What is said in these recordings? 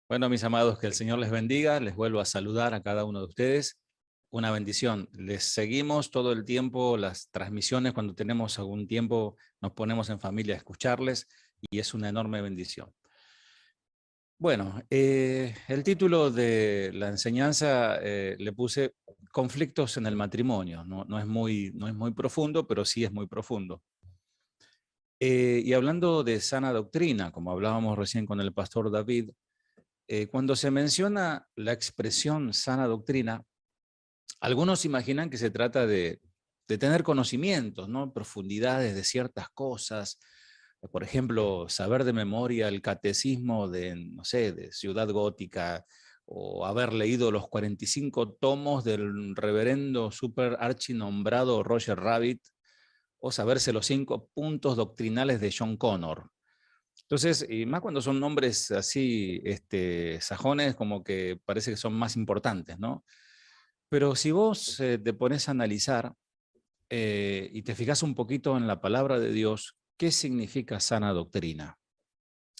Bueno, mis amados, que el Señor les bendiga. Les vuelvo a saludar a cada uno de ustedes. Una bendición. Les seguimos todo el tiempo las transmisiones. Cuando tenemos algún tiempo, nos ponemos en familia a escucharles y es una enorme bendición. Bueno, el título de la enseñanza le puse conflictos en el matrimonio. No es muy profundo, pero sí es muy profundo. Y hablando de sana doctrina, como hablábamos recién con el pastor David, cuando se menciona la expresión sana doctrina, algunos imaginan que se trata de tener conocimientos, ¿no? Profundidades de ciertas cosas. Por ejemplo, saber de memoria el catecismo de, no sé, de Ciudad Gótica, o haber leído los 45 tomos del reverendo super archinombrado Roger Rabbit, o saberse los 5 puntos doctrinales de John Connor. Entonces, y más cuando son nombres así, sajones, como que parece que son más importantes, ¿no? Pero si vos te pones a analizar y te fijas un poquito en la palabra de Dios, ¿qué significa sana doctrina?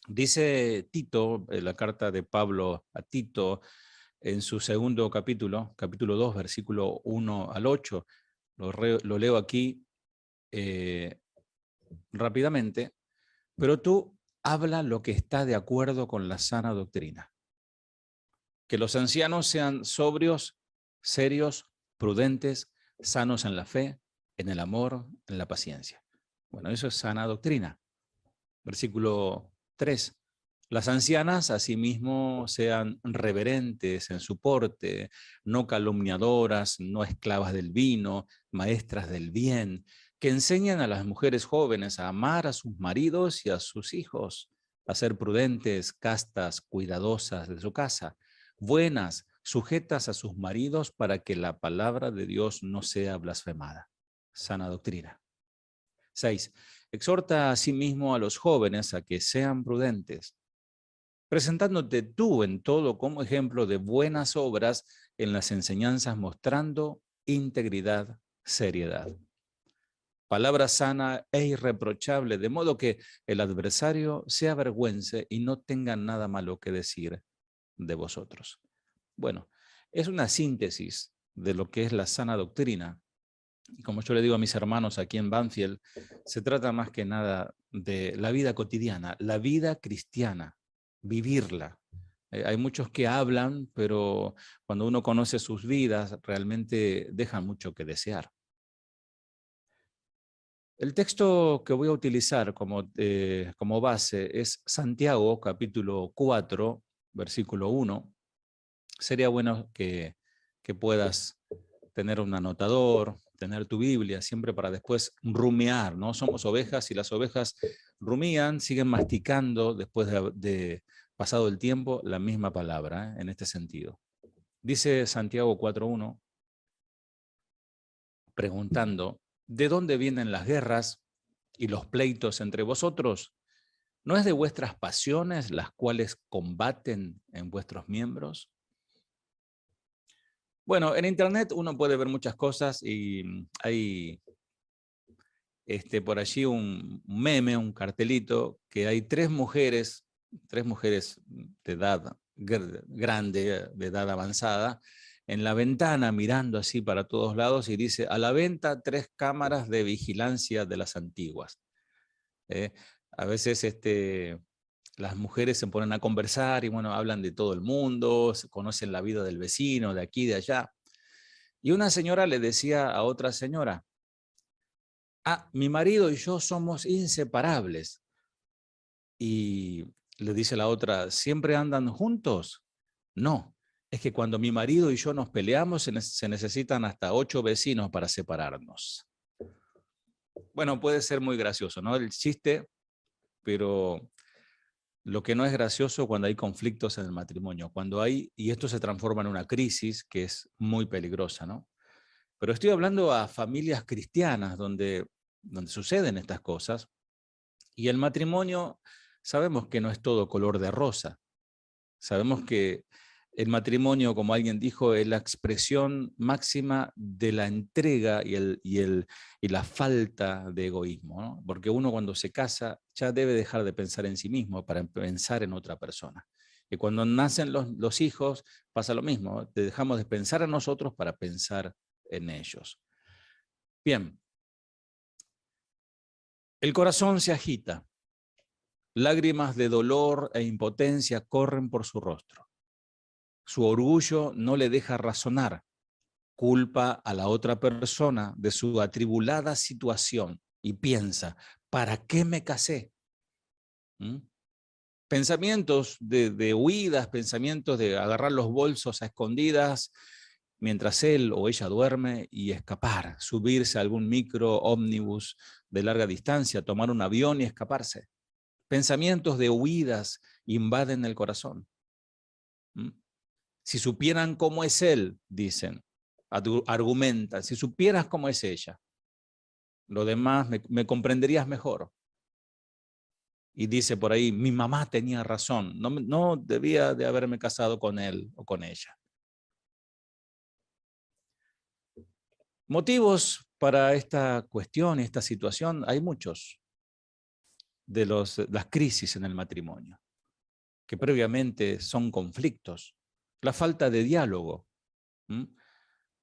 Dice Tito, la carta de Pablo a Tito, en su segundo capítulo, capítulo 2, versículo 1 al 8, lo leo aquí rápidamente, pero tú habla lo que está de acuerdo con la sana doctrina. Que los ancianos sean sobrios, serios, prudentes, sanos en la fe, en el amor, en la paciencia. Bueno, eso es sana doctrina. Versículo 3. Las ancianas asimismo sean reverentes en su porte, no calumniadoras, no esclavas del vino, maestras del bien, que enseñan a las mujeres jóvenes a amar a sus maridos y a sus hijos, a ser prudentes, castas, cuidadosas de su casa, buenas, sujetas a sus maridos para que la palabra de Dios no sea blasfemada. Sana doctrina. 6. Exhorta asimismo a los jóvenes a que sean prudentes, presentándote tú en todo como ejemplo de buenas obras en las enseñanzas, mostrando integridad, seriedad. Palabra sana e irreprochable, de modo que el adversario se avergüence y no tenga nada malo que decir de vosotros. Bueno, es una síntesis de lo que es la sana doctrina. Y como yo le digo a mis hermanos aquí en Banfield, se trata más que nada de la vida cotidiana, la vida cristiana, vivirla. Hay muchos que hablan, pero cuando uno conoce sus vidas, realmente dejan mucho que desear. El texto que voy a utilizar como base es Santiago, capítulo 4, versículo 1. Sería bueno que puedas tener un anotador, tener tu Biblia, siempre para después rumiar, ¿no? Somos ovejas y las ovejas rumían, siguen masticando después de pasado el tiempo la misma palabra, en este sentido. Dice Santiago 4.1, preguntando, ¿de dónde vienen las guerras y los pleitos entre vosotros? ¿No es de vuestras pasiones las cuales combaten en vuestros miembros? Bueno, en internet uno puede ver muchas cosas y hay por allí un meme, un cartelito, que hay tres mujeres de edad grande, de edad avanzada, en la ventana mirando así para todos lados y dice, a la venta 3 cámaras de vigilancia de las antiguas. A veces las mujeres se ponen a conversar y bueno, hablan de todo el mundo, se conocen la vida del vecino, de aquí, de allá. Y una señora le decía a otra señora, mi marido y yo somos inseparables. Y le dice la otra, ¿siempre andan juntos? No, es que cuando mi marido y yo nos peleamos se necesitan hasta 8 vecinos para separarnos. Bueno, puede ser muy gracioso, ¿no? El chiste, pero lo que no es gracioso cuando hay conflictos en el matrimonio, y esto se transforma en una crisis que es muy peligrosa, ¿no? Pero estoy hablando a familias cristianas donde suceden estas cosas, y el matrimonio sabemos que no es todo color de rosa. Sabemos que el matrimonio, como alguien dijo, es la expresión máxima de la entrega y la falta de egoísmo, ¿no? Porque uno cuando se casa ya debe dejar de pensar en sí mismo para pensar en otra persona. Y cuando nacen los hijos, pasa lo mismo. Dejamos de pensar en nosotros para pensar en ellos. Bien. El corazón se agita. Lágrimas de dolor e impotencia corren por su rostro. Su orgullo no le deja razonar. Culpa a la otra persona de su atribulada situación y piensa, ¿para qué me casé? ¿Mm? Pensamientos de huidas, pensamientos de agarrar los bolsos a escondidas mientras él o ella duerme y escapar, subirse a algún micro, ómnibus de larga distancia, tomar un avión y escaparse. Pensamientos de huidas invaden el corazón. ¿Mm? Si supieran cómo es él, dicen, argumentan, si supieras cómo es ella, lo demás me comprenderías mejor. Y dice por ahí, mi mamá tenía razón, no debía de haberme casado con él o con ella. Motivos para esta cuestión, esta situación, hay muchos de las crisis en el matrimonio, que previamente son conflictos, la falta de diálogo. ¿Mm?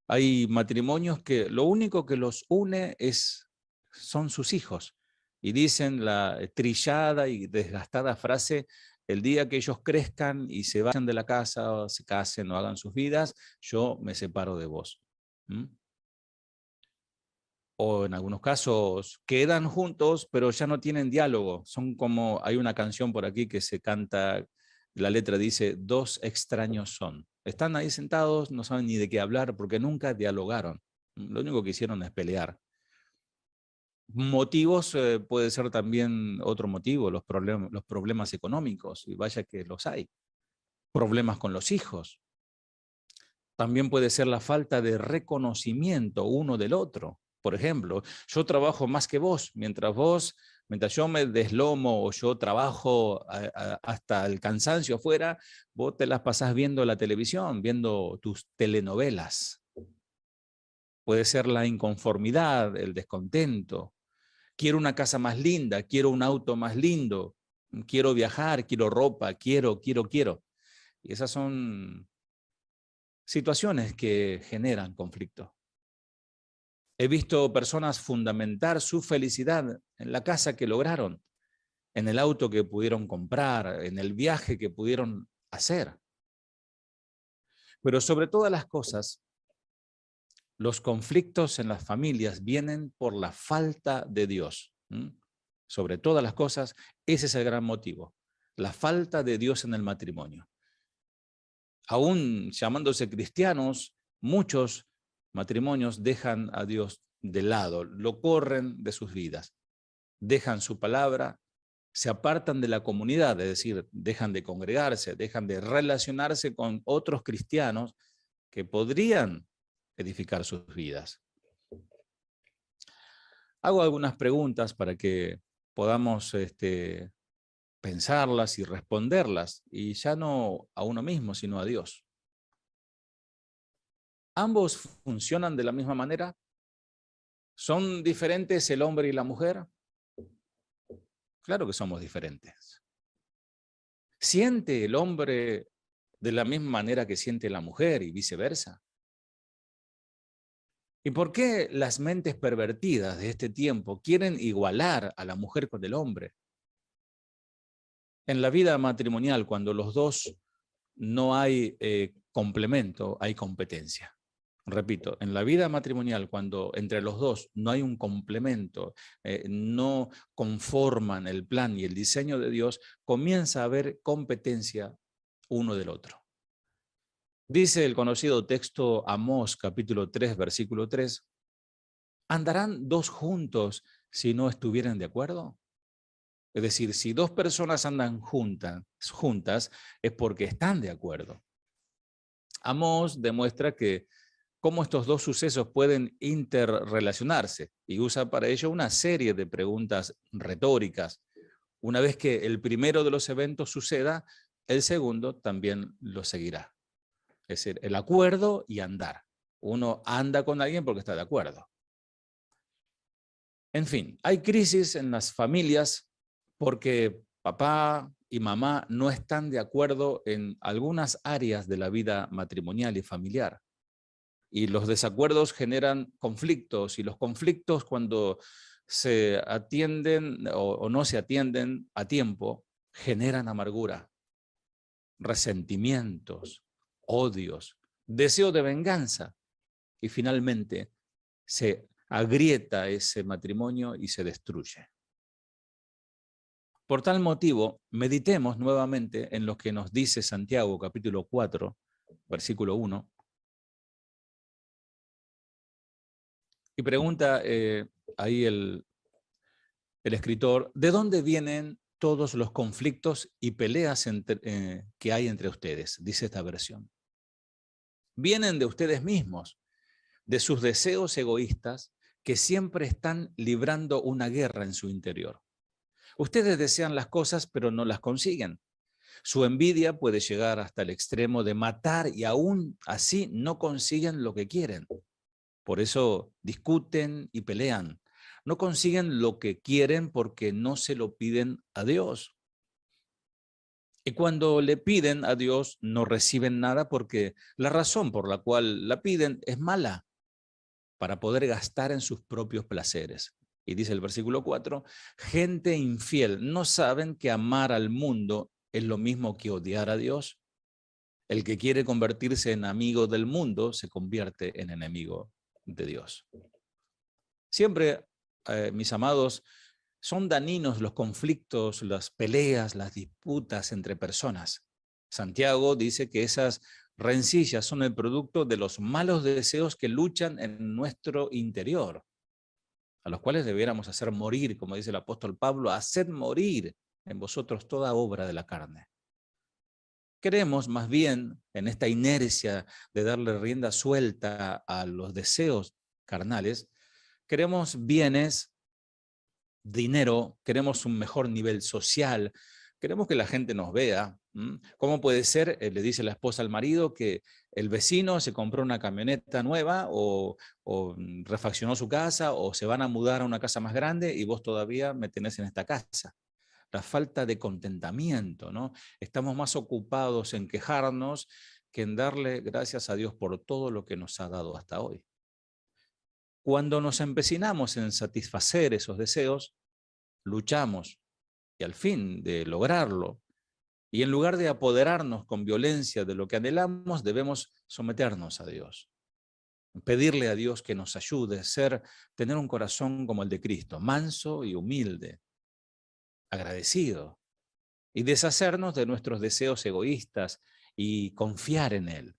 Hay matrimonios que lo único que los une son sus hijos. Y dicen la trillada y desgastada frase, el día que ellos crezcan y se vayan de la casa, o se casen o hagan sus vidas, yo me separo de vos. ¿Mm? O en algunos casos quedan juntos, pero ya no tienen diálogo. Son como, hay una canción por aquí que se canta, la letra dice, dos extraños son. Están ahí sentados, no saben ni de qué hablar porque nunca dialogaron. Lo único que hicieron es pelear. Motivos puede ser también otro motivo, los problemas económicos, y vaya que los hay. Problemas con los hijos. También puede ser la falta de reconocimiento uno del otro. Por ejemplo, yo trabajo más que vos, mientras yo me deslomo o yo trabajo hasta el cansancio afuera, vos te las pasás viendo la televisión, viendo tus telenovelas. Puede ser la inconformidad, el descontento. Quiero una casa más linda, quiero un auto más lindo, quiero viajar, quiero ropa, quiero. Y esas son situaciones que generan conflicto. He visto personas fundamentar su felicidad en la casa que lograron, en el auto que pudieron comprar, en el viaje que pudieron hacer. Pero sobre todas las cosas, los conflictos en las familias vienen por la falta de Dios. Sobre todas las cosas, ese es el gran motivo, la falta de Dios en el matrimonio. Aún llamándose cristianos, muchos matrimonios dejan a Dios de lado, lo corren de sus vidas, dejan su palabra, se apartan de la comunidad, es decir, dejan de congregarse, dejan de relacionarse con otros cristianos que podrían edificar sus vidas. Hago algunas preguntas para que podamos pensarlas y responderlas, y ya no a uno mismo, sino a Dios. ¿Ambos funcionan de la misma manera? ¿Son diferentes el hombre y la mujer? Claro que somos diferentes. ¿Siente el hombre de la misma manera que siente la mujer y viceversa? ¿Y por qué las mentes pervertidas de este tiempo quieren igualar a la mujer con el hombre? En la vida matrimonial, cuando los dos no hay complemento, hay competencia. Repito, en la vida matrimonial, cuando entre los dos no hay un complemento, no conforman el plan y el diseño de Dios, comienza a haber competencia uno del otro. Dice el conocido texto Amós, capítulo 3, versículo 3, ¿andarán dos juntos si no estuvieran de acuerdo? Es decir, si dos personas andan juntas es porque están de acuerdo. Amós demuestra que cómo estos dos sucesos pueden interrelacionarse y usa para ello una serie de preguntas retóricas. Una vez que el primero de los eventos suceda, el segundo también lo seguirá. Es decir, el acuerdo y andar. Uno anda con alguien porque está de acuerdo. En fin, hay crisis en las familias porque papá y mamá no están de acuerdo en algunas áreas de la vida matrimonial y familiar. Y los desacuerdos generan conflictos, y los conflictos, cuando se atienden o no se atienden a tiempo, generan amargura, resentimientos, odios, deseo de venganza, y finalmente se agrieta ese matrimonio y se destruye. Por tal motivo, meditemos nuevamente en lo que nos dice Santiago, capítulo 4, versículo 1, y pregunta ahí el escritor: ¿de dónde vienen todos los conflictos y peleas que hay entre ustedes? Dice esta versión. Vienen de ustedes mismos, de sus deseos egoístas, que siempre están librando una guerra en su interior. Ustedes desean las cosas, pero no las consiguen. Su envidia puede llegar hasta el extremo de matar, y aún así no consiguen lo que quieren. Por eso discuten y pelean. No consiguen lo que quieren porque no se lo piden a Dios. Y cuando le piden a Dios, no reciben nada, porque la razón por la cual la piden es mala, para poder gastar en sus propios placeres. Y dice el versículo 4, gente infiel, ¿no saben que amar al mundo es lo mismo que odiar a Dios? El que quiere convertirse en amigo del mundo se convierte en enemigo de Dios. Siempre, mis amados, son dañinos los conflictos, las peleas, las disputas entre personas. Santiago dice que esas rencillas son el producto de los malos deseos que luchan en nuestro interior, a los cuales debiéramos hacer morir, como dice el apóstol Pablo: haced morir en vosotros toda obra de la carne. Queremos más bien, en esta inercia de darle rienda suelta a los deseos carnales, queremos bienes, dinero, queremos un mejor nivel social, queremos que la gente nos vea. ¿Cómo puede ser, le dice la esposa al marido, que el vecino se compró una camioneta nueva o refaccionó su casa o se van a mudar a una casa más grande y vos todavía me tenés en esta casa? La falta de contentamiento, ¿no? Estamos más ocupados en quejarnos que en darle gracias a Dios por todo lo que nos ha dado hasta hoy. Cuando nos empecinamos en satisfacer esos deseos, luchamos y al fin de lograrlo, y en lugar de apoderarnos con violencia de lo que anhelamos, debemos someternos a Dios. Pedirle a Dios que nos ayude, tener un corazón como el de Cristo, manso y humilde, agradecido, y deshacernos de nuestros deseos egoístas y confiar en Él.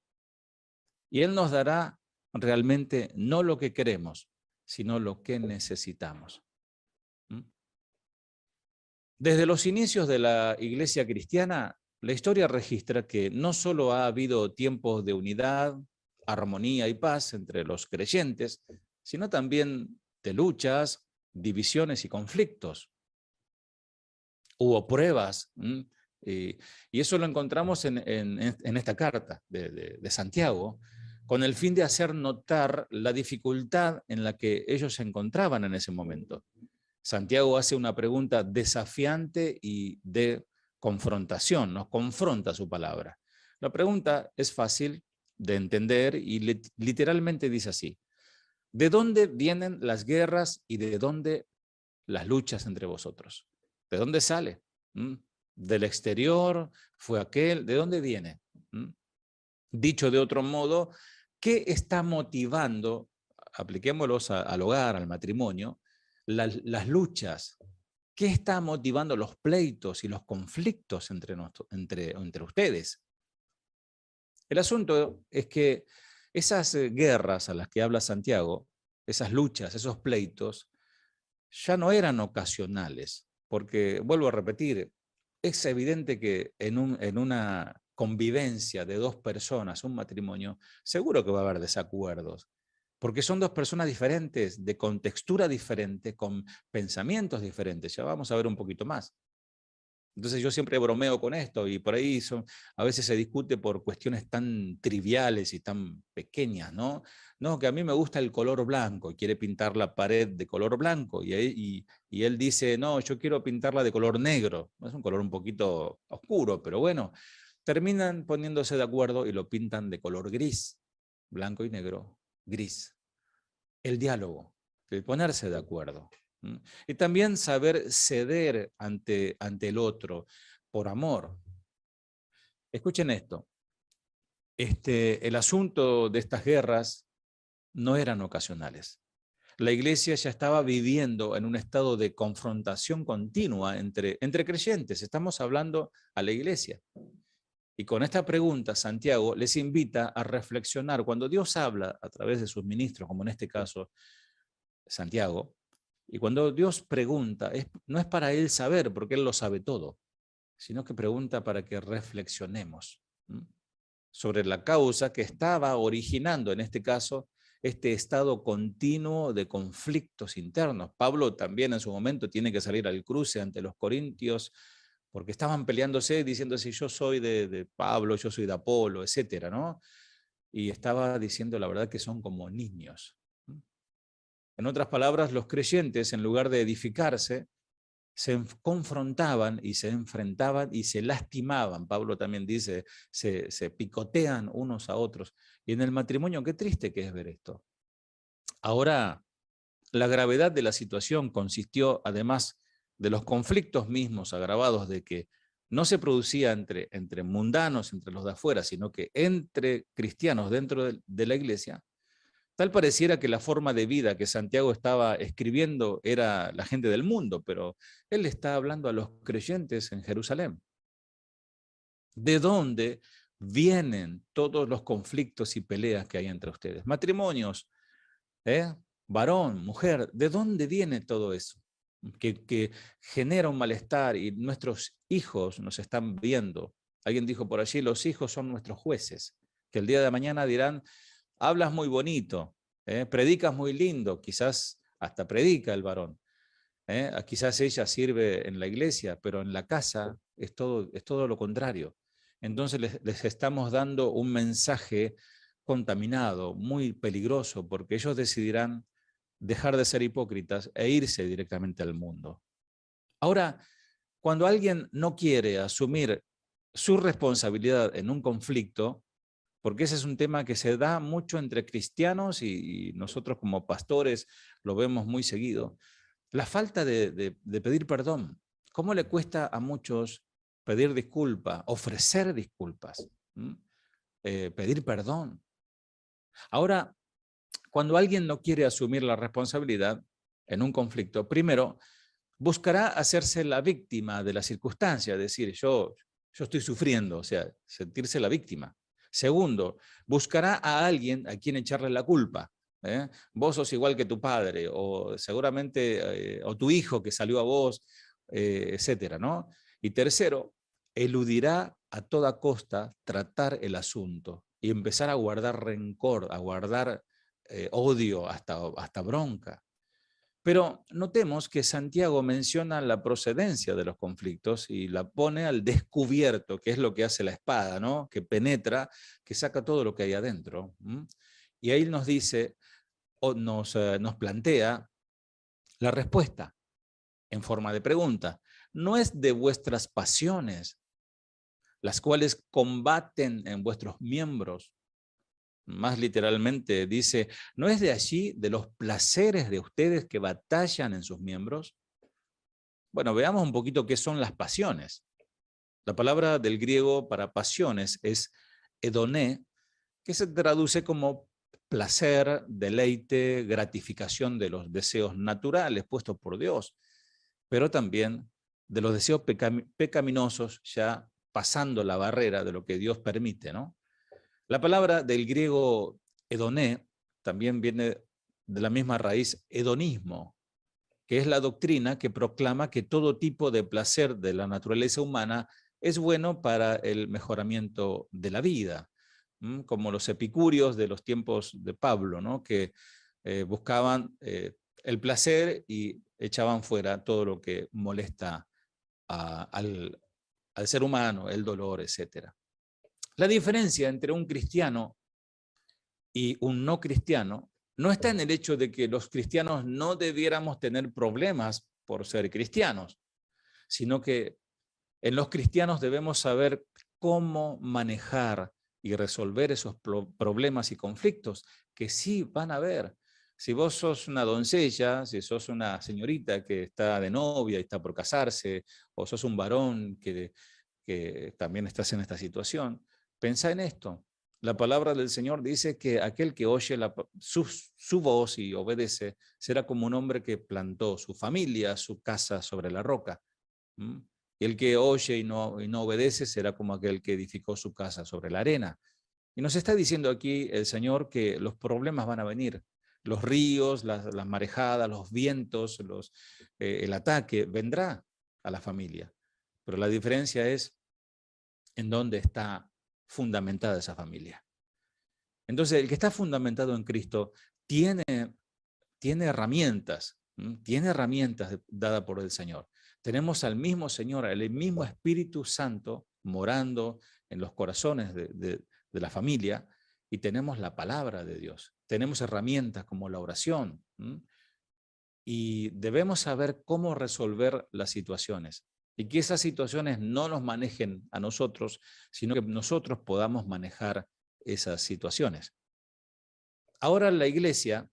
Y Él nos dará realmente no lo que queremos, sino lo que necesitamos. Desde los inicios de la Iglesia cristiana, la historia registra que no solo ha habido tiempos de unidad, armonía y paz entre los creyentes, sino también de luchas, divisiones y conflictos. Hubo pruebas, y eso lo encontramos en esta carta de Santiago, con el fin de hacer notar la dificultad en la que ellos se encontraban en ese momento. Santiago hace una pregunta desafiante y de confrontación, nos confronta su palabra. La pregunta es fácil de entender y literalmente dice así: ¿de dónde vienen las guerras y de dónde las luchas entre vosotros? ¿De dónde sale? ¿Del exterior? ¿Fue aquel? ¿De dónde viene? Dicho de otro modo, ¿qué está motivando, apliquémoslos al hogar, al matrimonio, las luchas? ¿Qué está motivando los pleitos y los conflictos entre ustedes? El asunto es que esas guerras a las que habla Santiago, esas luchas, esos pleitos, ya no eran ocasionales, porque, vuelvo a repetir, es evidente que en una convivencia de dos personas, un matrimonio, seguro que va a haber desacuerdos, porque son dos personas diferentes, de contextura diferente, con pensamientos diferentes. Ya vamos a ver un poquito más. Entonces yo siempre bromeo con esto y por ahí a veces se discute por cuestiones tan triviales y tan pequeñas, ¿no? No, que a mí me gusta el color blanco y quiere pintar la pared de color blanco y él dice, no, yo quiero pintarla de color negro. Es un color un poquito oscuro, pero bueno, terminan poniéndose de acuerdo y lo pintan de color gris, blanco y negro, gris. El diálogo, el ponerse de acuerdo. Y también saber ceder ante el otro por amor. Escuchen esto. El asunto de estas guerras no eran ocasionales. La iglesia ya estaba viviendo en un estado de confrontación continua entre creyentes. Estamos hablando a la iglesia. Y con esta pregunta, Santiago les invita a reflexionar. Cuando Dios habla a través de sus ministros, como en este caso Santiago, y cuando Dios pregunta, no es para él saber, porque él lo sabe todo, sino que pregunta para que reflexionemos sobre la causa que estaba originando, en este caso, este estado continuo de conflictos internos. Pablo también en su momento tiene que salir al cruce ante los corintios, porque estaban peleándose, diciéndose yo soy de Pablo, yo soy de Apolo, etcétera, ¿no? Y estaba diciendo la verdad que son como niños. En otras palabras, los creyentes, en lugar de edificarse, se confrontaban y se enfrentaban y se lastimaban. Pablo también dice, se picotean unos a otros. Y en el matrimonio, qué triste que es ver esto. Ahora, la gravedad de la situación consistió, además de los conflictos mismos agravados de que no se producía entre mundanos, entre los de afuera, sino que entre cristianos dentro de la iglesia. Tal pareciera que la forma de vida que Santiago estaba escribiendo era la gente del mundo, pero él está hablando a los creyentes en Jerusalén. ¿De dónde vienen todos los conflictos y peleas que hay entre ustedes? Matrimonios, varón, mujer, ¿de dónde viene todo eso? Que genera un malestar y nuestros hijos nos están viendo. Alguien dijo por allí, los hijos son nuestros jueces, que el día de mañana dirán, hablas muy bonito, predicas muy lindo, quizás hasta predica el varón, quizás ella sirve en la iglesia, pero en la casa es todo lo contrario. Entonces les estamos dando un mensaje contaminado, muy peligroso, porque ellos decidirán dejar de ser hipócritas e irse directamente al mundo. Ahora, cuando alguien no quiere asumir su responsabilidad en un conflicto, porque ese es un tema que se da mucho entre cristianos y nosotros como pastores lo vemos muy seguido. La falta de pedir perdón. ¿Cómo le cuesta a muchos pedir disculpas, ofrecer disculpas, pedir perdón? Ahora, cuando alguien no quiere asumir la responsabilidad en un conflicto, primero buscará hacerse la víctima de la circunstancia, decir, yo estoy sufriendo, o sea, sentirse la víctima. Segundo, buscará a alguien a quien echarle la culpa. Vos sos igual que tu padre, o seguramente, o tu hijo que salió a vos, etcétera, ¿no? Y tercero, eludirá a toda costa tratar el asunto y empezar a guardar rencor, a guardar odio, hasta bronca. Pero notemos que Santiago menciona la procedencia de los conflictos y la pone al descubierto, que es lo que hace la espada, ¿no? Que penetra, que saca todo lo que hay adentro. Y ahí nos dice, o nos plantea la respuesta en forma de pregunta. No es de vuestras pasiones, las cuales combaten en vuestros miembros. Más literalmente dice, ¿no es de allí, de los placeres de ustedes que batallan en sus miembros? Bueno, veamos un poquito qué son las pasiones. La palabra del griego para pasiones es edoné, que se traduce como placer, deleite, gratificación de los deseos naturales puestos por Dios, pero también de los deseos pecaminosos ya pasando la barrera de lo que Dios permite, ¿no? La palabra del griego edoné también viene de la misma raíz hedonismo, que es la doctrina que proclama que todo tipo de placer de la naturaleza humana es bueno para el mejoramiento de la vida, como los epicúreos de los tiempos de Pablo, ¿no? Que buscaban el placer y echaban fuera todo lo que molesta al ser humano, el dolor, etc. La diferencia entre un cristiano y un no cristiano no está en el hecho de que los cristianos no debiéramos tener problemas por ser cristianos, sino que en los cristianos debemos saber cómo manejar y resolver esos problemas y conflictos que sí van a haber. Si vos sos una doncella, si sos una señorita que está de novia y está por casarse, o sos un varón que también estás en esta situación, pensá en esto. La palabra del Señor dice que aquel que oye su voz y obedece será como un hombre que plantó su familia, su casa sobre la roca. ¿Mm? Y el que oye y no obedece será como aquel que edificó su casa sobre la arena. Y nos está diciendo aquí el Señor que los problemas van a venir. Los ríos, las marejadas, los vientos, el ataque, vendrá a la familia. Pero la diferencia es en dónde está fundamentada esa familia. Entonces, el que está fundamentado en Cristo tiene herramientas, tiene herramientas dadas por el Señor. Tenemos al mismo Señor, el mismo Espíritu Santo morando en los corazones de la familia, y tenemos la palabra de Dios. Tenemos herramientas como la oración, y debemos saber cómo resolver las situaciones y que esas situaciones no nos manejen a nosotros, sino que nosotros podamos manejar esas situaciones. Ahora la iglesia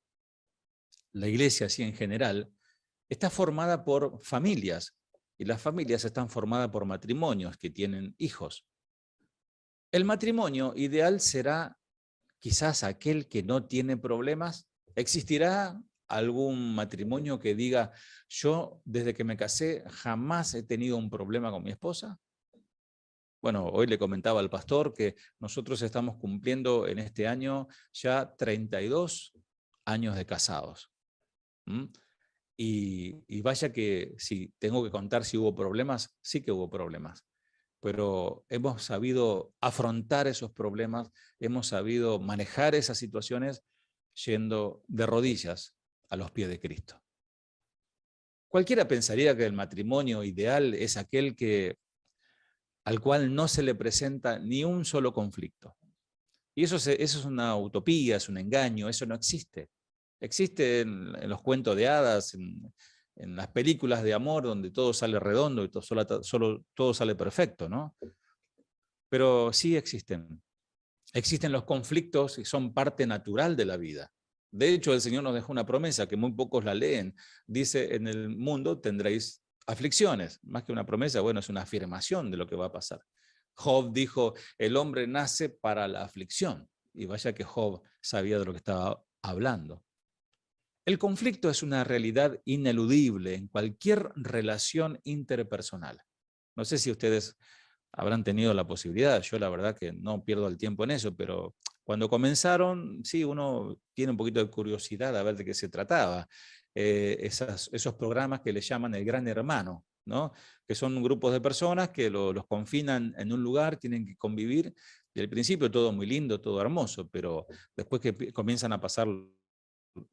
así en general, está formada por familias, y las familias están formadas por matrimonios que tienen hijos. El matrimonio ideal será quizás aquel que no tiene problemas. ¿Existirá algún matrimonio que diga, yo desde que me casé jamás he tenido un problema con mi esposa? Bueno, hoy le comentaba al pastor que nosotros estamos cumpliendo en este año ya 32 años de casados. Y vaya que si tengo que contar si hubo problemas, sí que hubo problemas. Pero hemos sabido afrontar esos problemas, hemos sabido manejar esas situaciones yendo de rodillas a los pies de Cristo. Cualquiera pensaría que el matrimonio ideal es aquel al cual no se le presenta ni un solo conflicto. Y eso es una utopía, es un engaño, eso no existe. Existe en los cuentos de hadas, en las películas de amor donde todo sale redondo y todo sale perfecto, ¿no? Pero sí existen. Existen los conflictos y son parte natural de la vida. De hecho, el Señor nos dejó una promesa que muy pocos la leen. Dice, en el mundo tendréis aflicciones. Más que una promesa, bueno, es una afirmación de lo que va a pasar. Job dijo, el hombre nace para la aflicción. Y vaya que Job sabía de lo que estaba hablando. El conflicto es una realidad ineludible en cualquier relación interpersonal. No sé si ustedes habrán tenido la posibilidad, yo la verdad que no pierdo el tiempo en eso, pero cuando comenzaron, sí, uno tiene un poquito de curiosidad a ver de qué se trataba. Esos programas que le llaman el Gran Hermano, ¿no? Que son grupos de personas que los confinan en un lugar, tienen que convivir, y al principio todo muy lindo, todo hermoso, pero después que comienzan a pasar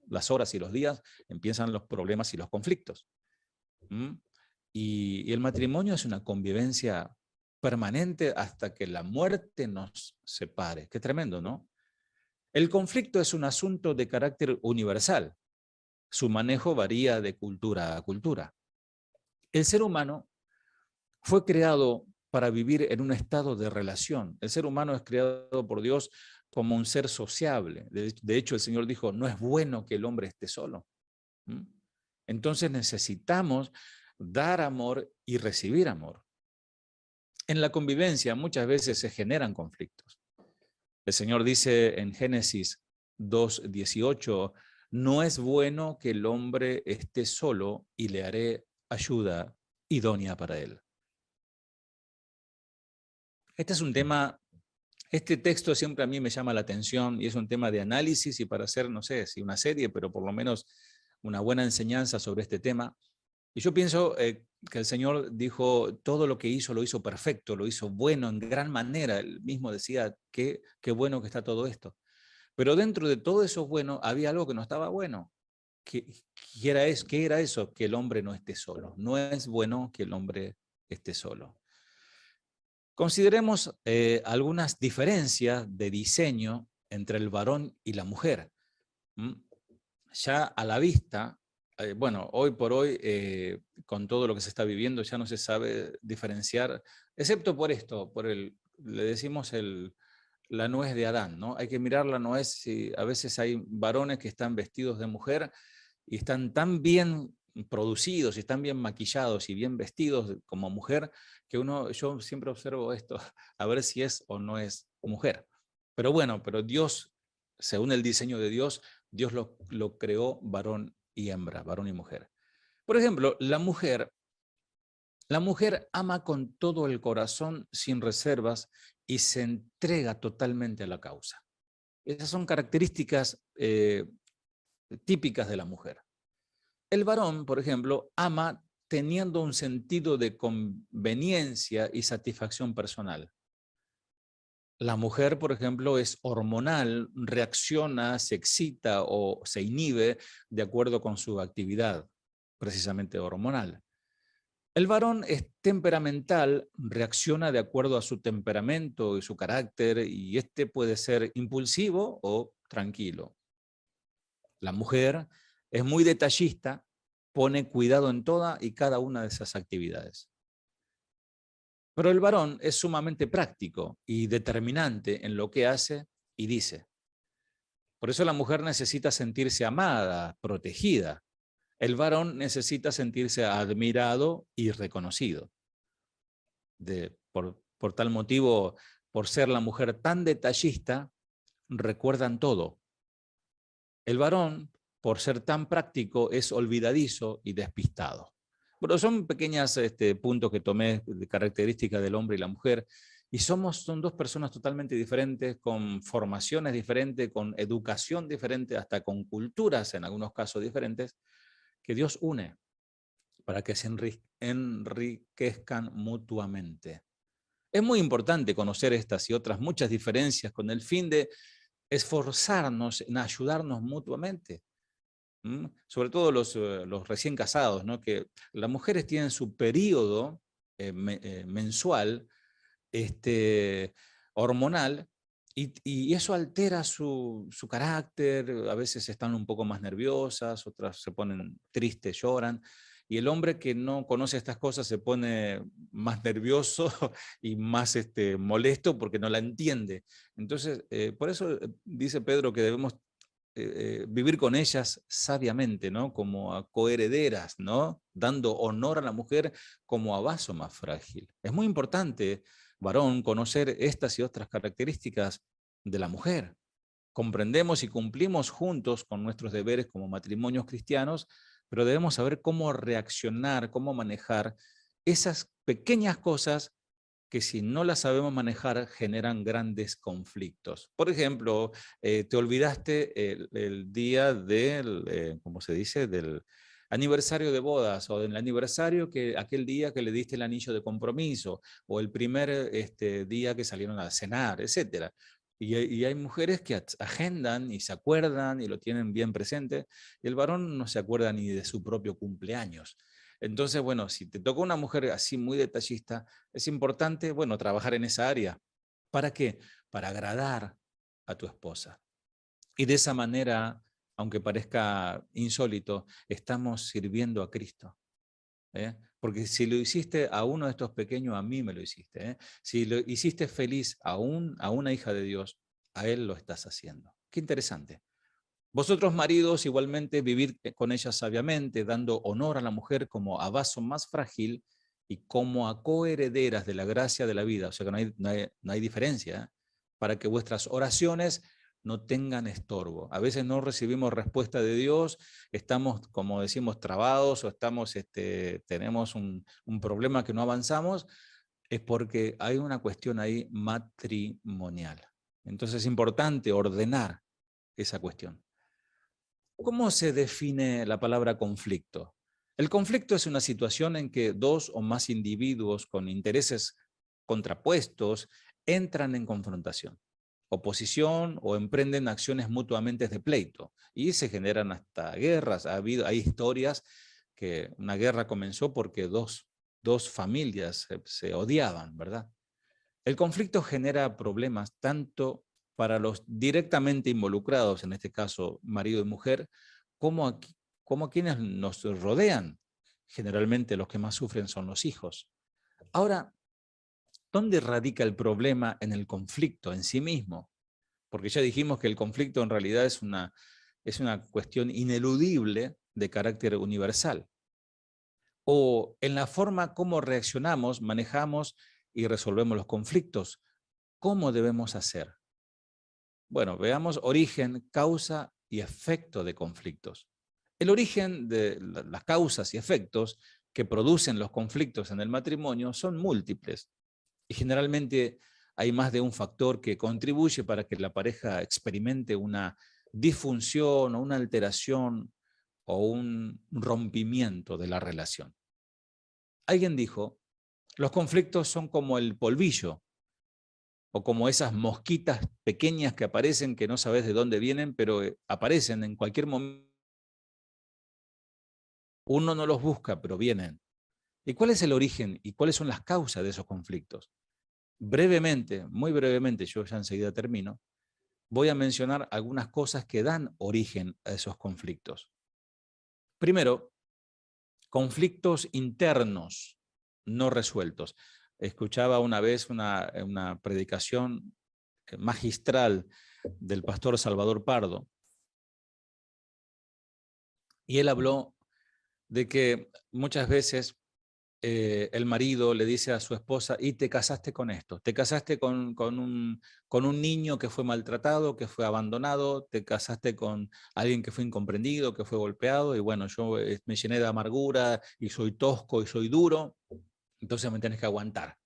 las horas y los días, empiezan los problemas y los conflictos. Y el matrimonio es una convivencia permanente hasta que la muerte nos separe. Qué tremendo, ¿no? El conflicto es un asunto de carácter universal. Su manejo varía de cultura a cultura. El ser humano fue creado para vivir en un estado de relación. El ser humano es creado por Dios como un ser sociable. De hecho, el Señor dijo, no es bueno que el hombre esté solo. Entonces necesitamos dar amor y recibir amor. En la convivencia muchas veces se generan conflictos. El Señor dice en Génesis 2:18, no es bueno que el hombre esté solo y le haré ayuda idónea para él. Este es un tema, este texto siempre a mí me llama la atención y es un tema de análisis y para hacer, no sé si una serie, pero por lo menos una buena enseñanza sobre este tema. Y yo pienso que el Señor dijo, todo lo que hizo lo hizo perfecto, lo hizo bueno en gran manera. Él mismo decía, qué bueno que está todo esto. Pero dentro de todo eso bueno, había algo que no estaba bueno. ¿Qué era eso? ¿Qué era eso? Que el hombre no esté solo. No es bueno que el hombre esté solo. Consideremos algunas diferencias de diseño entre el varón y la mujer. ¿Mm? Ya a la vista, bueno, hoy por hoy, con todo lo que se está viviendo, ya no se sabe diferenciar, excepto por esto, le decimos la nuez de Adán, ¿no? Hay que mirar la nuez, si a veces hay varones que están vestidos de mujer y están tan bien producidos y están bien maquillados y bien vestidos como mujer, que yo siempre observo esto, a ver si es o no es mujer. Pero bueno, pero Dios, según el diseño de Dios, Dios lo creó varón y hembra, varón y mujer. Por ejemplo, la mujer ama con todo el corazón, sin reservas, y se entrega totalmente a la causa. Esas son características típicas de la mujer. El varón, por ejemplo, ama teniendo un sentido de conveniencia y satisfacción personal. La mujer, por ejemplo, es hormonal, reacciona, se excita o se inhibe de acuerdo con su actividad, precisamente hormonal. El varón es temperamental, reacciona de acuerdo a su temperamento y su carácter, y este puede ser impulsivo o tranquilo. La mujer es muy detallista, pone cuidado en toda y cada una de esas actividades. Pero el varón es sumamente práctico y determinante en lo que hace y dice. Por eso la mujer necesita sentirse amada, protegida. El varón necesita sentirse admirado y reconocido. Por tal motivo, por ser la mujer tan detallista, recuerdan todo. El varón, por ser tan práctico, es olvidadizo y despistado. Bueno, son pequeños puntos que tomé de características del hombre y la mujer, y son dos personas totalmente diferentes, con formaciones diferentes, con educación diferente, hasta con culturas en algunos casos diferentes, que Dios une para que se enriquezcan mutuamente. Es muy importante conocer estas y otras muchas diferencias con el fin de esforzarnos en ayudarnos mutuamente. Sobre todo los recién casados, ¿no? Que las mujeres tienen su periodo mensual, hormonal, y eso altera su carácter. A veces están un poco más nerviosas, otras se ponen tristes, lloran, y el hombre que no conoce estas cosas se pone más nervioso y más molesto porque no la entiende. Entonces, por eso dice Pedro que debemos vivir con ellas sabiamente, ¿no? Como a coherederas, ¿no? Dando honor a la mujer como a vaso más frágil. Es muy importante, varón, conocer estas y otras características de la mujer. Comprendemos y cumplimos juntos con nuestros deberes como matrimonios cristianos, pero debemos saber cómo reaccionar, cómo manejar esas pequeñas cosas que, si no las sabemos manejar, generan grandes conflictos. Por ejemplo, te olvidaste el día del, ¿cómo se dice?, del aniversario de bodas, o del aniversario, aquel día que le diste el anillo de compromiso, o el primer día que salieron a cenar, etc. Y hay mujeres que agendan y se acuerdan y lo tienen bien presente, y el varón no se acuerda ni de su propio cumpleaños. Entonces, bueno, si te toca una mujer así muy detallista, es importante, bueno, trabajar en esa área. ¿Para qué? Para agradar a tu esposa. Y de esa manera, aunque parezca insólito, estamos sirviendo a Cristo. Porque si lo hiciste a uno de estos pequeños, a mí me lo hiciste. Si lo hiciste feliz a una hija de Dios, a Él lo estás haciendo. Qué interesante. Vosotros, maridos, igualmente vivid con ella sabiamente, dando honor a la mujer como a vaso más frágil y como a coherederas de la gracia de la vida. O sea que no hay diferencia, para que vuestras oraciones no tengan estorbo. A veces no recibimos respuesta de Dios, estamos, como decimos, trabados, o tenemos un problema que no avanzamos, es porque hay una cuestión ahí matrimonial. Entonces es importante ordenar esa cuestión. ¿Cómo se define la palabra conflicto? El conflicto es una situación en que dos o más individuos con intereses contrapuestos entran en confrontación, oposición, o emprenden acciones mutuamente de pleito, y se generan hasta guerras. Hay historias que una guerra comenzó porque dos familias se odiaban, ¿verdad? El conflicto genera problemas tanto para los directamente involucrados, en este caso marido y mujer, como a quienes nos rodean. Generalmente los que más sufren son los hijos. Ahora, ¿dónde radica el problema en el conflicto en sí mismo? Porque ya dijimos que el conflicto en realidad es una cuestión ineludible de carácter universal. O en la forma como reaccionamos, manejamos y resolvemos los conflictos. ¿Cómo debemos hacer? Bueno, veamos origen, causa y efecto de conflictos. El origen de las causas y efectos que producen los conflictos en el matrimonio son múltiples y generalmente hay más de un factor que contribuye para que la pareja experimente una disfunción o una alteración o un rompimiento de la relación. Alguien dijo, los conflictos son como el polvillo o como esas mosquitas pequeñas que aparecen, que no sabes de dónde vienen, pero aparecen en cualquier momento. Uno no los busca, pero vienen. ¿Y cuál es el origen y cuáles son las causas de esos conflictos? Brevemente, muy brevemente, yo ya enseguida termino, voy a mencionar algunas cosas que dan origen a esos conflictos. Primero, conflictos internos no resueltos. Escuchaba una vez una predicación magistral del pastor Salvador Pardo, y él habló de que muchas veces el marido le dice a su esposa, y te casaste con esto, te casaste con un niño que fue maltratado, que fue abandonado, te casaste con alguien que fue incomprendido, que fue golpeado, y bueno, yo me llené de amargura y soy tosco y soy duro, entonces me tienes que aguantar.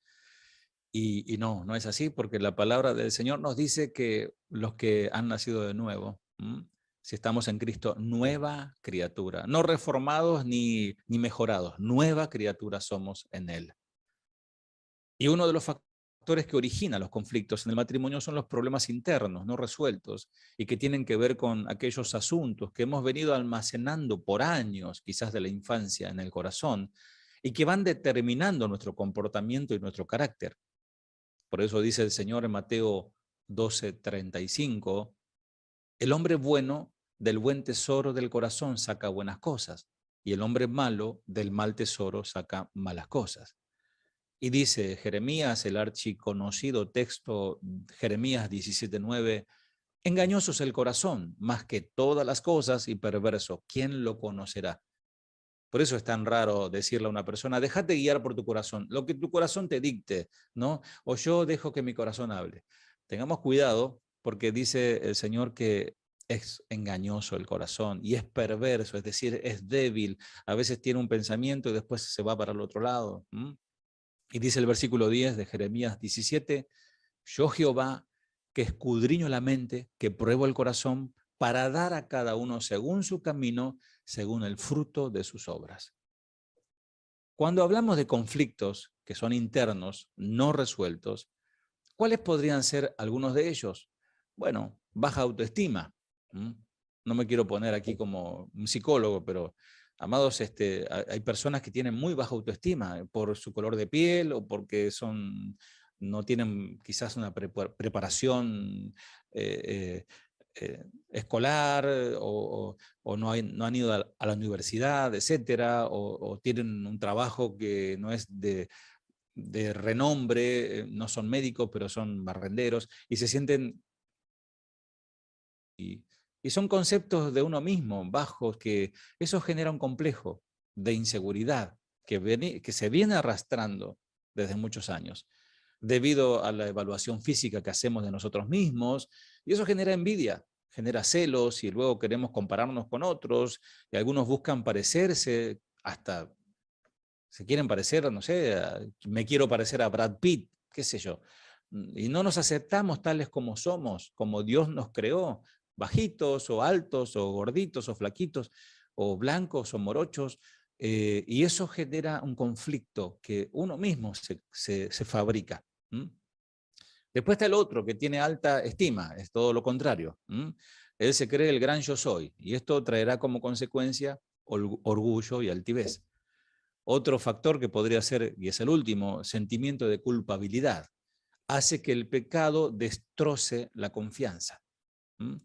Y no, no es así, porque la palabra del Señor nos dice que los que han nacido de nuevo, si estamos en Cristo, nueva criatura, no reformados ni mejorados, nueva criatura somos en Él. Y uno de los factores que origina los conflictos en el matrimonio son los problemas internos no resueltos y que tienen que ver con aquellos asuntos que hemos venido almacenando por años, quizás de la infancia, en el corazón, y que van determinando nuestro comportamiento y nuestro carácter. Por eso dice el Señor en Mateo 12:35, el hombre bueno del buen tesoro del corazón saca buenas cosas, y el hombre malo del mal tesoro saca malas cosas. Y dice Jeremías, el archiconocido texto Jeremías 17:9, engañoso es el corazón, más que todas las cosas, y perverso, ¿quién lo conocerá? Por eso es tan raro decirle a una persona, déjate guiar por tu corazón, lo que tu corazón te dicte, ¿no? O yo dejo que mi corazón hable. Tengamos cuidado, porque dice el Señor que es engañoso el corazón y es perverso, es decir, es débil. A veces tiene un pensamiento y después se va para el otro lado. Y dice el versículo 10 de Jeremías 17, yo Jehová, que escudriño la mente, que pruebo el corazón, para dar a cada uno según su camino, según el fruto de sus obras. Cuando hablamos de conflictos que son internos, no resueltos, ¿cuáles podrían ser algunos de ellos? Bueno, baja autoestima. No me quiero poner aquí como un psicólogo, pero amados, hay personas que tienen muy baja autoestima por su color de piel o porque no tienen quizás una preparación escolar o no han ido a la universidad, etcétera, o tienen un trabajo que no es de renombre, no son médicos, pero son barrenderos, y se sienten, y son conceptos de uno mismo, bajos, que eso genera un complejo de inseguridad que se viene arrastrando desde muchos años, debido a la evaluación física que hacemos de nosotros mismos, y eso genera envidia, genera celos, y luego queremos compararnos con otros, y algunos buscan parecerse, hasta se quieren parecer, no sé, me quiero parecer a Brad Pitt, qué sé yo, y no nos aceptamos tales como somos, como Dios nos creó, bajitos o altos o gorditos o flaquitos o blancos o morochos, y eso genera un conflicto que uno mismo se fabrica. Después está el otro que tiene alta estima, es todo lo contrario. Él se cree el gran yo soy, y esto traerá como consecuencia orgullo y altivez. Otro factor que podría ser, y es el último, sentimiento de culpabilidad. hace que el pecado destroce la confianza. ¿Mm?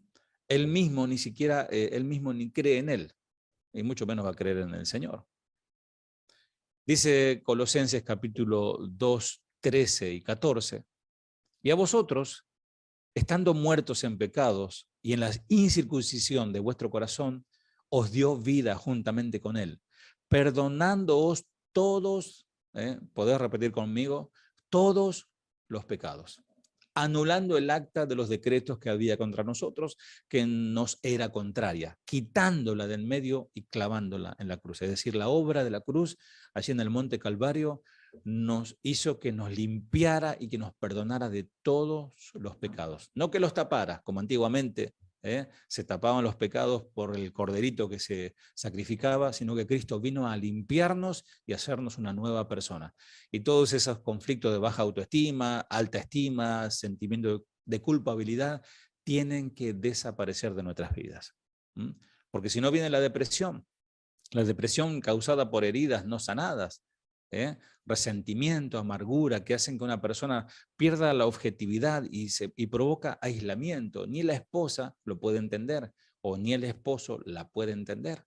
Él mismo ni siquiera, él mismo ni cree en él, y mucho menos va a creer en el Señor. Dice Colosenses capítulo 2, 13 y 14, y a vosotros, estando muertos en pecados y en la incircuncisión de vuestro corazón, os dio vida juntamente con él, perdonándoos todos, ¿podés repetir conmigo? Todos los pecados, anulando el acta de los decretos que había contra nosotros, que nos era contraria, quitándola del medio y clavándola en la cruz. Es decir, la obra de la cruz, allí en el Monte Calvario, nos hizo que nos limpiara y que nos perdonara de todos los pecados. No que los tapara, como antiguamente se tapaban los pecados por el corderito que se sacrificaba, sino que Cristo vino a limpiarnos y hacernos una nueva persona. Y todos esos conflictos de baja autoestima, alta estima, sentimiento de culpabilidad, tienen que desaparecer de nuestras vidas. Porque si no viene la depresión causada por heridas no sanadas, resentimiento, amargura, que hacen que una persona pierda la objetividad y provoca aislamiento. Ni la esposa lo puede entender, o ni el esposo la puede entender.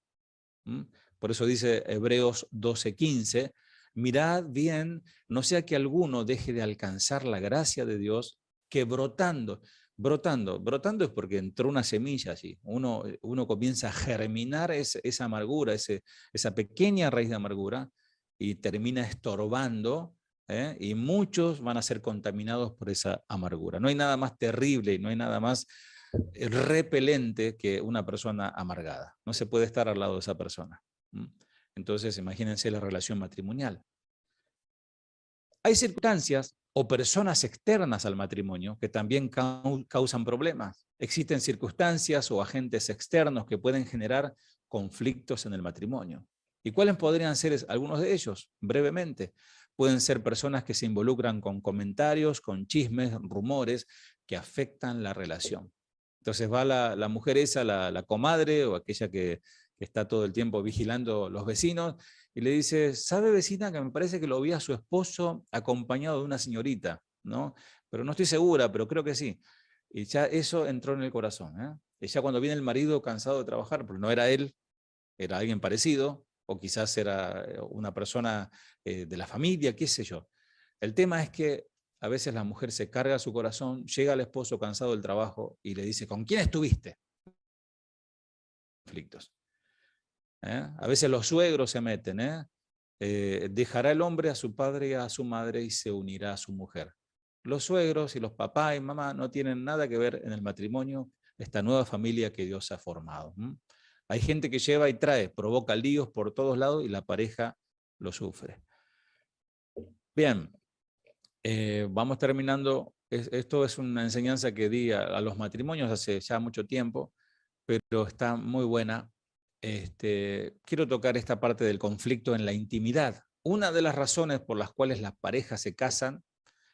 Por eso dice Hebreos 12:15, mirad bien, no sea que alguno deje de alcanzar la gracia de Dios, que brotando es porque entró una semilla allí, uno comienza a germinar esa amargura, esa pequeña raíz de amargura, y termina estorbando, y muchos van a ser contaminados por esa amargura. No hay nada más terrible y no hay nada más repelente que una persona amargada. No se puede estar al lado de esa persona. Entonces, imagínense la relación matrimonial. Hay circunstancias o personas externas al matrimonio que también causan problemas. Existen circunstancias o agentes externos que pueden generar conflictos en el matrimonio. ¿Y cuáles podrían ser algunos de ellos? Brevemente, pueden ser personas que se involucran con comentarios, con chismes, rumores que afectan la relación. Entonces va la mujer esa, la comadre o aquella que está todo el tiempo vigilando los vecinos, y le dice, ¿sabe, vecina, que me parece que lo vi a su esposo acompañado de una señorita, ¿no? Pero no estoy segura, pero creo que sí. Y ya eso entró en el corazón, ¿eh? Y ya cuando viene el marido cansado de trabajar, porque no era él, era alguien parecido, o quizás era una persona de la familia, qué sé yo. El tema es que a veces la mujer se carga su corazón, llega al esposo cansado del trabajo y le dice, ¿con quién estuviste? Conflictos. A veces los suegros se meten, dejará el hombre a su padre y a su madre y se unirá a su mujer. Los suegros y los papás y mamá no tienen nada que ver en el matrimonio, esta nueva familia que Dios ha formado. Hay gente que lleva y trae, provoca líos por todos lados y la pareja lo sufre. Bien, vamos terminando. Esto es una enseñanza que di a los matrimonios hace ya mucho tiempo, pero está muy buena. Quiero tocar esta parte del conflicto en la intimidad. Una de las razones por las cuales las parejas se casan,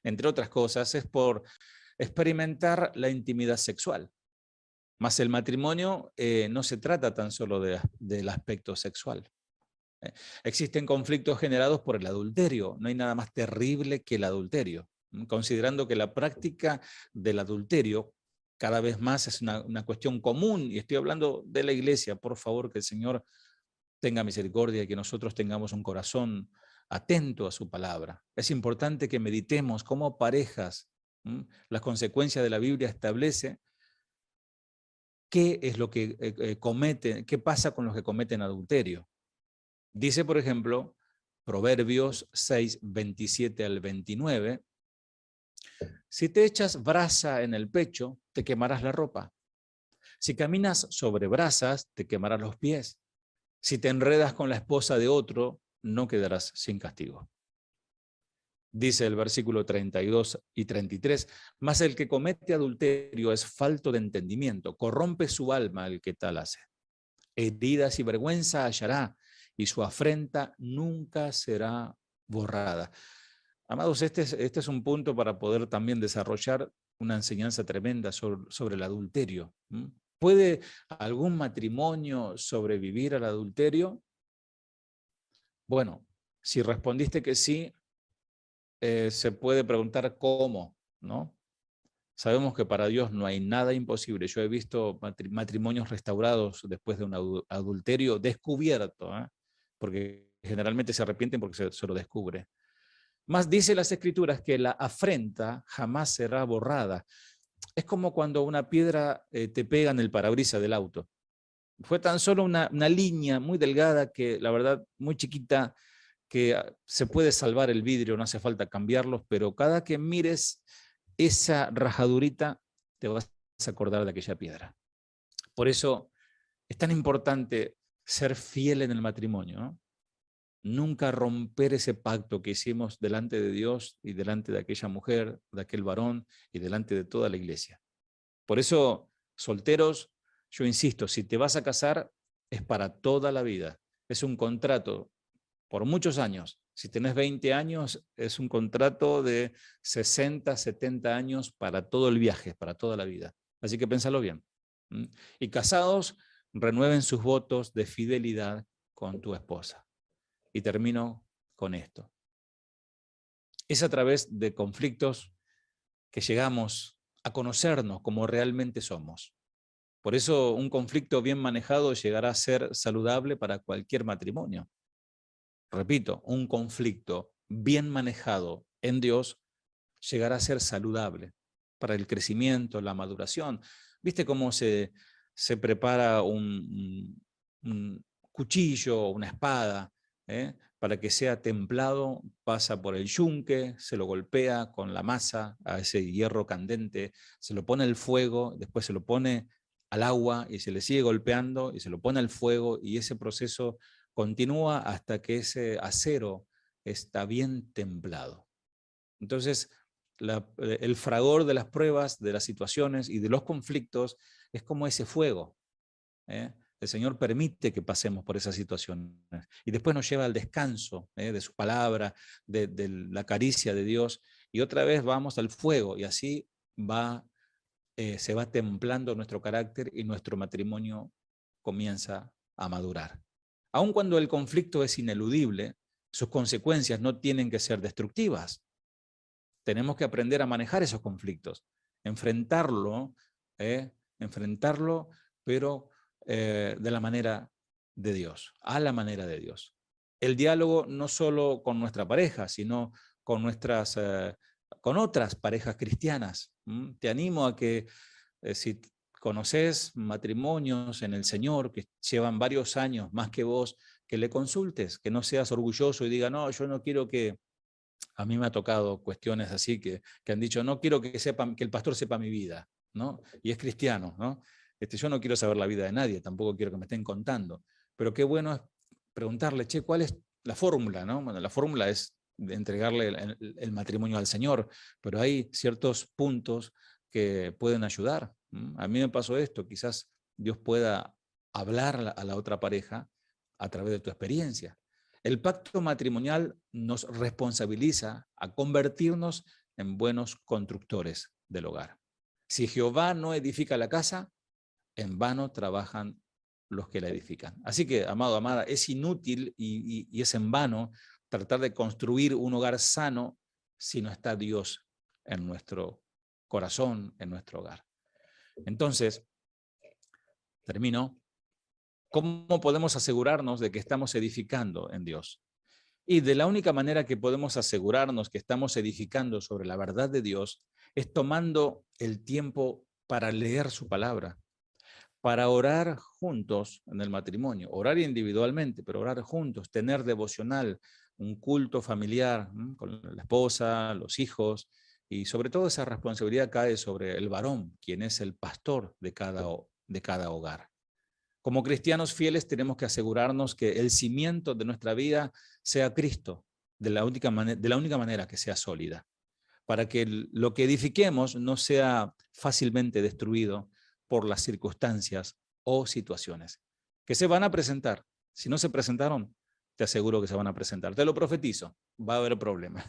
entre otras cosas, es por experimentar la intimidad sexual. Más el matrimonio no se trata tan solo del aspecto sexual. Existen conflictos generados por el adulterio. No hay nada más terrible que el adulterio. Considerando que la práctica del adulterio cada vez más es una cuestión común, y estoy hablando de la iglesia, por favor, que el Señor tenga misericordia y que nosotros tengamos un corazón atento a su palabra. Es importante que meditemos como parejas. Las consecuencias de la Biblia establece qué es lo que cometen, qué pasa con los que cometen adulterio. Dice, por ejemplo, Proverbios 6, 27 al 29, si te echas brasa en el pecho, te quemarás la ropa. Si caminas sobre brasas, te quemarás los pies. Si te enredas con la esposa de otro, no quedarás sin castigo. Dice el versículo 32 y 33, mas el que comete adulterio es falto de entendimiento, corrompe su alma el que tal hace. Heridas y vergüenza hallará, y su afrenta nunca será borrada. Amados, este es un punto para poder también desarrollar una enseñanza tremenda sobre el adulterio. ¿Puede algún matrimonio sobrevivir al adulterio? Bueno, si respondiste que sí, se puede preguntar cómo. ¿no? Sabemos que para Dios no hay nada imposible. Yo he visto matrimonios restaurados después de un adulterio descubierto, ¿eh? Porque generalmente se arrepienten porque se lo descubre. Más dice las Escrituras que la afrenta jamás será borrada. Es como cuando una piedra te pega en el parabrisas del auto. Fue tan solo una línea muy delgada que, la verdad, muy chiquita, que se puede salvar el vidrio, no hace falta cambiarlos, pero cada que mires esa rajadurita, te vas a acordar de aquella piedra. Por eso es tan importante ser fiel en el matrimonio, ¿no? Nunca romper ese pacto que hicimos delante de Dios y delante de aquella mujer, de aquel varón y delante de toda la iglesia. Por eso, solteros, yo insisto, si te vas a casar, es para toda la vida. Es un contrato por muchos años. Si tenés 20 años, es un contrato de 60, 70 años para todo el viaje, para toda la vida. Así que pénsalo bien. Y casados, renueven sus votos de fidelidad con tu esposa. Y termino con esto. Es a través de conflictos que llegamos a conocernos como realmente somos. Por eso un conflicto bien manejado llegará a ser saludable para cualquier matrimonio. Repito, un conflicto bien manejado en Dios llegará a ser saludable para el crecimiento, la maduración. ¿Viste cómo se prepara un cuchillo, una espada? Para que sea templado, pasa por el yunque, se lo golpea con la masa a ese hierro candente, se lo pone al fuego, después se lo pone al agua y se le sigue golpeando y se lo pone al fuego, y ese proceso continúa hasta que ese acero está bien templado. Entonces, el fragor de las pruebas, de las situaciones y de los conflictos es como ese fuego. El Señor permite que pasemos por esas situaciones y después nos lleva al descanso de su palabra, de la caricia de Dios, y otra vez vamos al fuego, y así se va templando nuestro carácter y nuestro matrimonio comienza a madurar. Aun cuando el conflicto es ineludible, sus consecuencias no tienen que ser destructivas. Tenemos que aprender a manejar esos conflictos, enfrentarlo, pero de la manera de Dios, a la manera de Dios. El diálogo no solo con nuestra pareja, sino con otras parejas cristianas. Te animo a que si conoces matrimonios en el Señor que llevan varios años más que vos, que le consultes, que no seas orgulloso y diga, no, yo no quiero que... A mí me ha tocado cuestiones así que han dicho, no quiero que el pastor sepa mi vida, ¿no? Y es cristiano, ¿no? Yo no quiero saber la vida de nadie, tampoco quiero que me estén contando. Pero qué bueno es preguntarle, che, ¿cuál es la fórmula, no? Bueno, la fórmula es de entregarle el matrimonio al Señor, pero hay ciertos puntos que pueden ayudar. A mí me pasó esto, quizás Dios pueda hablar a la otra pareja a través de tu experiencia. El pacto matrimonial nos responsabiliza a convertirnos en buenos constructores del hogar. Si Jehová no edifica la casa, en vano trabajan los que la edifican. Así que, amado, amada, es inútil y es en vano tratar de construir un hogar sano si no está Dios en nuestro corazón, en nuestro hogar. Entonces, termino. ¿Cómo podemos asegurarnos de que estamos edificando en Dios? Y de la única manera que podemos asegurarnos que estamos edificando sobre la verdad de Dios es tomando el tiempo para leer su palabra, para orar juntos en el matrimonio, orar individualmente, pero orar juntos, tener devocional, un culto familiar con la esposa, los hijos, y sobre todo esa responsabilidad cae sobre el varón, quien es el pastor de cada hogar. Como cristianos fieles tenemos que asegurarnos que el cimiento de nuestra vida sea Cristo, de la única manera que sea sólida, para que lo que edifiquemos no sea fácilmente destruido por las circunstancias o situaciones que se van a presentar. Si no se presentaron, te aseguro que se van a presentar. Te lo profetizo, va a haber problemas.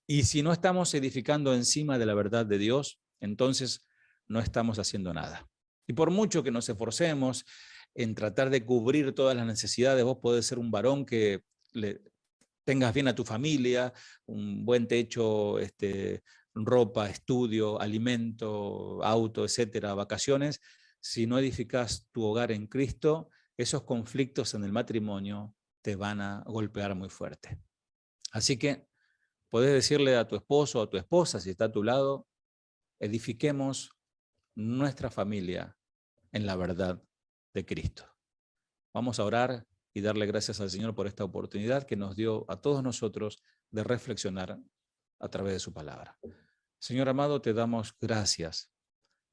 Y si no estamos edificando encima de la verdad de Dios, entonces no estamos haciendo nada. Y por mucho que nos esforcemos en tratar de cubrir todas las necesidades, vos podés ser un varón que tengas bien a tu familia, un buen techo ropa, estudio, alimento, auto, etcétera, vacaciones, si no edificas tu hogar en Cristo, esos conflictos en el matrimonio te van a golpear muy fuerte. Así que podés decirle a tu esposo o a tu esposa, si está a tu lado, edifiquemos nuestra familia en la verdad de Cristo. Vamos a orar y darle gracias al Señor por esta oportunidad que nos dio a todos nosotros de reflexionar a través de su palabra. Señor amado, te damos gracias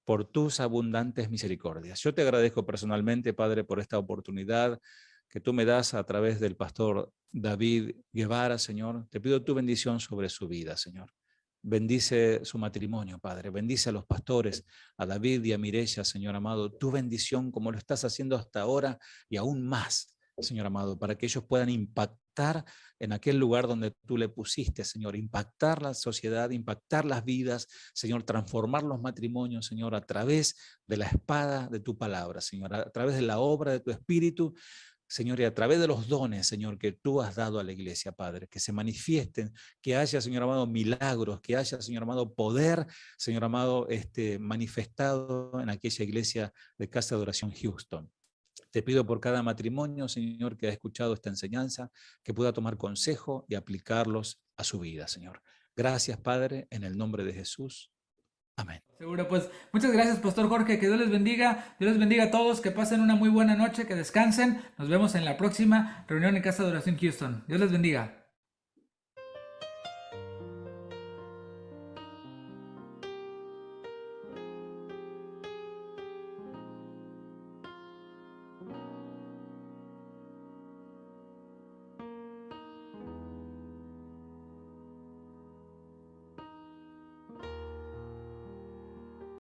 por tus abundantes misericordias. Yo te agradezco personalmente, Padre, por esta oportunidad que tú me das a través del pastor David Guevara, Señor. Te pido tu bendición sobre su vida, Señor. Bendice su matrimonio, Padre. Bendice a los pastores, a David y a Mireya, Señor amado. Tu bendición como lo estás haciendo hasta ahora y aún más, Señor amado, para que ellos puedan impactar en aquel lugar donde tú le pusiste, Señor. Impactar la sociedad, impactar las vidas, Señor. Transformar los matrimonios, Señor, a través de la espada de tu palabra, Señor. A través de la obra de tu Espíritu, Señor, y a través de los dones, Señor, que tú has dado a la iglesia, Padre, que se manifiesten, que haya, Señor amado, milagros, que haya, Señor amado, poder, Señor amado, manifestado en aquella iglesia de Casa de Oración Houston. Te pido por cada matrimonio, Señor, que ha escuchado esta enseñanza, que pueda tomar consejo y aplicarlos a su vida, Señor. Gracias, Padre, en el nombre de Jesús. Amén. Seguro, pues muchas gracias, Pastor Jorge, que Dios les bendiga, Dios les bendiga a todos, que pasen una muy buena noche, que descansen, nos vemos en la próxima reunión en Casa de Oración Houston. Dios les bendiga.